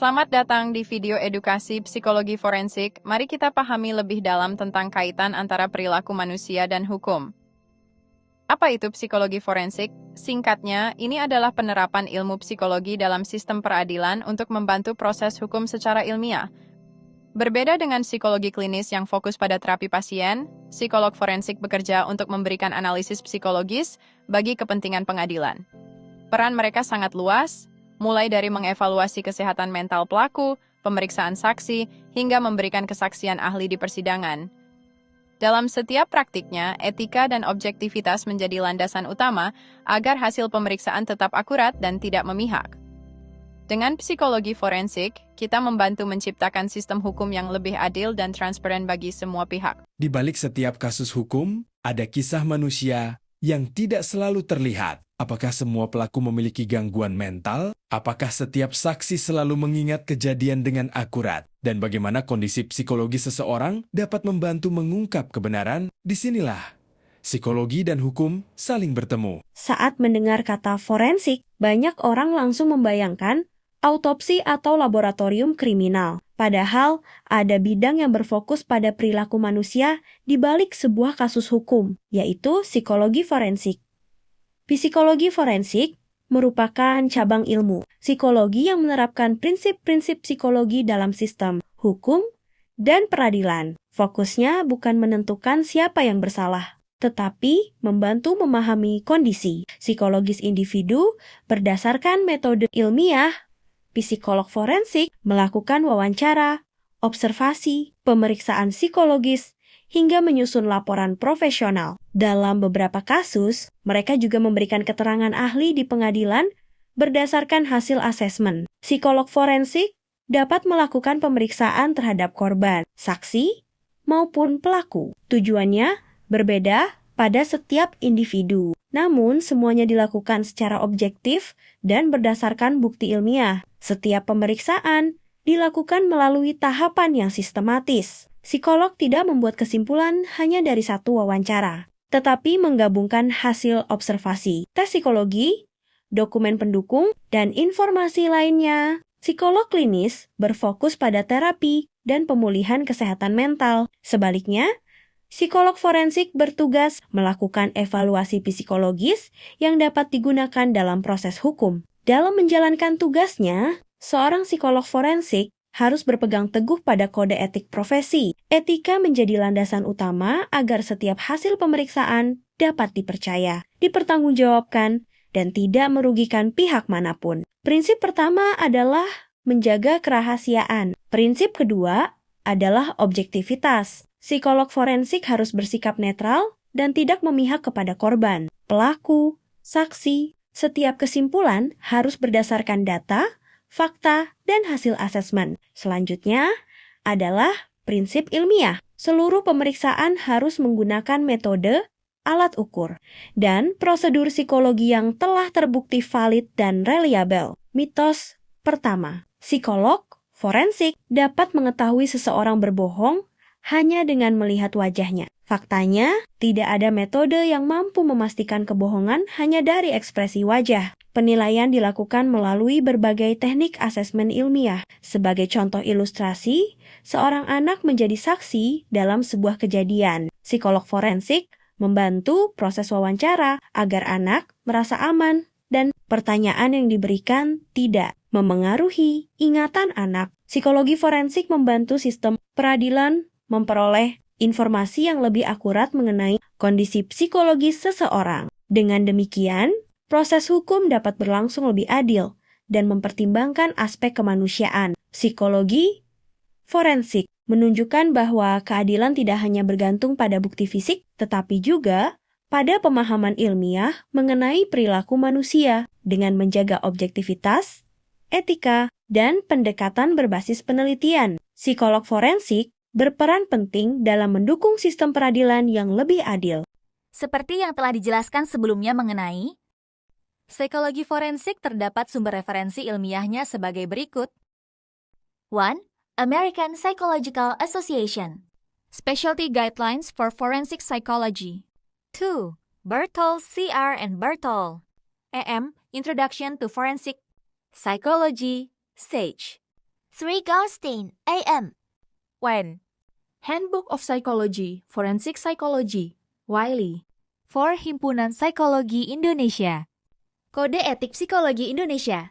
Selamat datang di video edukasi psikologi forensik. Mari kita pahami lebih dalam tentang kaitan antara perilaku manusia dan hukum. Apa itu psikologi forensik? Singkatnya, ini adalah penerapan ilmu psikologi dalam sistem peradilan untuk membantu proses hukum secara ilmiah. Berbeda dengan psikologi klinis yang fokus pada terapi pasien, psikolog forensik bekerja untuk memberikan analisis psikologis bagi kepentingan pengadilan. Peran mereka sangat luas, mulai dari mengevaluasi kesehatan mental pelaku, pemeriksaan saksi, hingga memberikan kesaksian ahli di persidangan. Dalam setiap praktiknya, etika dan objektivitas menjadi landasan utama agar hasil pemeriksaan tetap akurat dan tidak memihak. Dengan psikologi forensik, kita membantu menciptakan sistem hukum yang lebih adil dan transparan bagi semua pihak. Di balik setiap kasus hukum, ada kisah manusia yang tidak selalu terlihat. Apakah semua pelaku memiliki gangguan mental? Apakah setiap saksi selalu mengingat kejadian dengan akurat? Dan bagaimana kondisi psikologi seseorang dapat membantu mengungkap kebenaran? Disinilah psikologi dan hukum saling bertemu. Saat mendengar kata forensik, banyak orang langsung membayangkan autopsi atau laboratorium kriminal. Padahal, ada bidang yang berfokus pada perilaku manusia di balik sebuah kasus hukum, yaitu psikologi forensik. Psikologi forensik merupakan cabang ilmu psikologi yang menerapkan prinsip-prinsip psikologi dalam sistem hukum dan peradilan. Fokusnya bukan menentukan siapa yang bersalah, tetapi membantu memahami kondisi psikologis individu berdasarkan metode ilmiah. Psikolog forensik melakukan wawancara, observasi, pemeriksaan psikologis, hingga menyusun laporan profesional. Dalam beberapa kasus, mereka juga memberikan keterangan ahli di pengadilan berdasarkan hasil asesmen. Psikolog forensik dapat melakukan pemeriksaan terhadap korban, saksi, maupun pelaku. Tujuannya berbeda pada setiap individu. Namun, semuanya dilakukan secara objektif dan berdasarkan bukti ilmiah. Setiap pemeriksaan dilakukan melalui tahapan yang sistematis. Psikolog tidak membuat kesimpulan hanya dari satu wawancara, tetapi menggabungkan hasil observasi, tes psikologi, dokumen pendukung, dan informasi lainnya. Psikolog klinis berfokus pada terapi dan pemulihan kesehatan mental. Sebaliknya, psikolog forensik bertugas melakukan evaluasi psikologis yang dapat digunakan dalam proses hukum. Dalam menjalankan tugasnya, seorang psikolog forensik harus berpegang teguh pada kode etik profesi. Etika menjadi landasan utama agar setiap hasil pemeriksaan dapat dipercaya, dipertanggungjawabkan, dan tidak merugikan pihak manapun. Prinsip pertama adalah menjaga kerahasiaan. Prinsip kedua adalah objektivitas. Psikolog forensik harus bersikap netral dan tidak memihak kepada korban, pelaku, saksi. Setiap kesimpulan harus berdasarkan data, fakta, dan hasil asesmen. Selanjutnya adalah prinsip ilmiah. Seluruh pemeriksaan harus menggunakan metode, alat ukur, dan prosedur psikologi yang telah terbukti valid dan reliable. Mitos pertama, psikolog forensik dapat mengetahui seseorang berbohong hanya dengan melihat wajahnya. Faktanya, tidak ada metode yang mampu memastikan kebohongan hanya dari ekspresi wajah. Penilaian dilakukan melalui berbagai teknik asesmen ilmiah. Sebagai contoh ilustrasi, seorang anak menjadi saksi dalam sebuah kejadian. Psikolog forensik membantu proses wawancara agar anak merasa aman dan pertanyaan yang diberikan tidak memengaruhi ingatan anak. Psikologi forensik membantu sistem peradilan memperoleh informasi yang lebih akurat mengenai kondisi psikologis seseorang. Dengan demikian, proses hukum dapat berlangsung lebih adil dan mempertimbangkan aspek kemanusiaan. Psikologi forensik menunjukkan bahwa keadilan tidak hanya bergantung pada bukti fisik, tetapi juga pada pemahaman ilmiah mengenai perilaku manusia dengan menjaga objektivitas, etika, dan pendekatan berbasis penelitian. Psikolog forensik berperan penting dalam mendukung sistem peradilan yang lebih adil. Seperti yang telah dijelaskan sebelumnya mengenai psikologi forensik, terdapat sumber referensi ilmiahnya sebagai berikut. 1. American Psychological Association Specialty Guidelines for Forensic Psychology. 2. Bertol, C.R. and Bertol, AM, Introduction to Forensic Psychology, SAGE. 3 Goldstein, AM. Wen. Handbook of Psychology, Forensic Psychology, Wiley. 4 Himpunan Psikologi Indonesia. Kode Etik Psikologi Indonesia